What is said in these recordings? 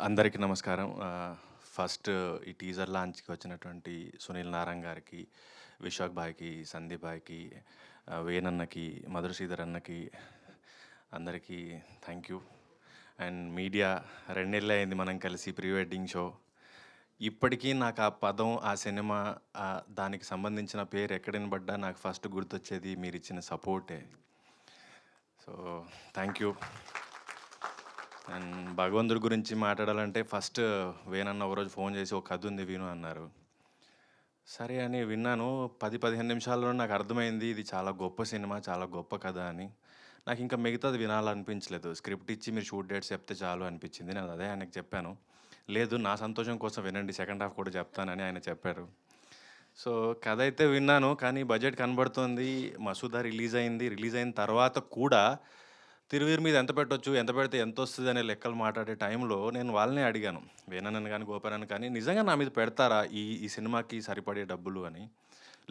అందరికీ నమస్కారం. ఫస్ట్ ఈ టీజర్ లాంచ్‌కి వచ్చినటువంటి సునీల్ నారాయణ గారికి, విశాఖ్ భాయ్‌కి, సందీప్ భాయ్‌కి, వేణన్నకి, మధుర శ్రీధర్ అన్నకి అందరికీ థ్యాంక్ యూ. అండ్ మీడియా 2 నెలలే అయింది మనం కలిసి ప్రీ వెడ్డింగ్ షో. ఇప్పటికీ నాకు ఆ పదం, ఆ సినిమా దానికి సంబంధించిన పేరు ఎక్కడ వినబడ్డా నాకు ఫస్ట్ గుర్తొచ్చేది మీరిచ్చిన సపోర్టే. So thank you. అండ్ భగవంతుడి గురించి మాట్లాడాలంటే ఫస్ట్ వేణన్న ఒకరోజు ఫోన్ చేసి ఒక కథ ఉంది విను అన్నారు. సరే అని విన్నాను. 10-15 నిమిషాల్లో నాకు అర్థమైంది ఇది చాలా గొప్ప సినిమా, చాలా గొప్ప కథ అని. నాకు ఇంకా మిగతాది వినాలనిపించలేదు. స్క్రిప్ట్ ఇచ్చి మీరు షూట్ డేట్స్ చెప్తే చాలు అనిపించింది. నేను అదే ఆయనకి చెప్పాను. లేదు నా సంతోషం కోసం వినండి, సెకండ్ హాఫ్ కూడా చెప్తానని ఆయన చెప్పారు. సో కథ అయితే విన్నాను, కానీ బడ్జెట్ కనబడుతోంది. మసూదా రిలీజ్ అయింది. రిలీజ్ అయిన తర్వాత కూడా తిరువీరు మీద ఎంత పెట్టొచ్చు, ఎంత పెడితే ఎంతొస్తది అనే లెక్కలు మాట్లాడే టైంలో నేను వాళ్ళనే అడిగాను. వేణన్నని గాని, గోపాలన్నని కానీ, నిజంగా నా మీద పెడతారా ఈ ఈ సినిమాకి సరిపడే డబ్బులు అని.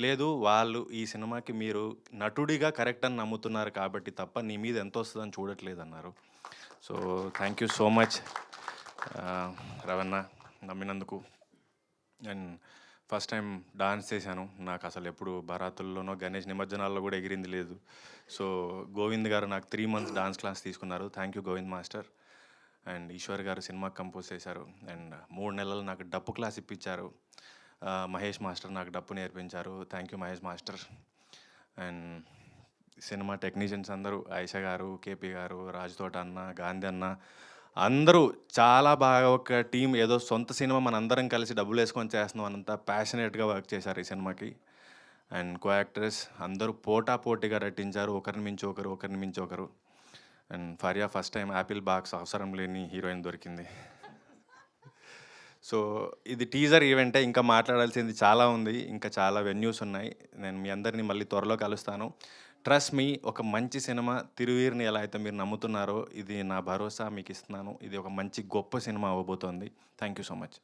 లేదు, వాళ్ళు ఈ సినిమాకి మీరు నటుడిగా కరెక్ట్ అని నమ్ముతున్నారు కాబట్టి తప్ప నీ మీద ఎంతొస్తదని చూడట్లేదన్నారు. So thank you so much Ravana నమ్మినందుకు. అండ్ ఫస్ట్ టైం డాన్స్ చేశాను. నాకు అసలు ఎప్పుడు బరాతుల్లోనో, గణేష్ నిమజ్జనాల్లో కూడా ఎగిరింది లేదు. సో గోవింద్ గారు నాకు 3 మంత్స్ డాన్స్ క్లాస్ తీసుకున్నారు. Thank you Govind master. And Eshwar గారు సినిమాకి కంపోజ్ చేశారు. అండ్ 3 నెలలు నాకు డప్పు క్లాస్ ఇప్పించారు. మహేష్ మాస్టర్ నాకు డప్పు నేర్పించారు. Thank you Mahesh master. And cinema technicians అందరూ ఆయిషా గారు, కేపీ గారు, రాజుతోట అన్న, గాంధీ అన్న అందరూ చాలా బాగా ఒక టీం, ఏదో సొంత సినిమా మనందరం కలిసి డబ్బులేసుకొని చేస్తున్నాం అన్నంత ప్యాషనేట్‌గా వర్క్ చేశారు ఈ సినిమాకి. అండ్ కో యాక్టర్స్ అందరూ పోటాపోటీగా నటించారు. ఒకరిని మించి ఒకరు, ఒకరిని మించి ఒకరు. And Faria first time Apple box అవసరం లేని హీరోయిన్ దొరికింది. సో ఇది టీజర్ ఈవెంటే, ఇంకా మాట్లాడాల్సింది చాలా ఉంది. ఇంకా చాలా వెన్యూస్ ఉన్నాయి. నేను మీ అందరిని మళ్ళీ త్వరలో కలుస్తాను. ట్రస్ట్ మీ, ఒక మంచి సినిమా 'తిరువీరు'ని ఎలా అయితే మీరు నమ్ముతున్నారో, ఇది నా భరోసా మీకు ఇస్తున్నాను. ఇది ఒక మంచి గొప్ప సినిమా అవ్వబోతోంది. Thank you so much.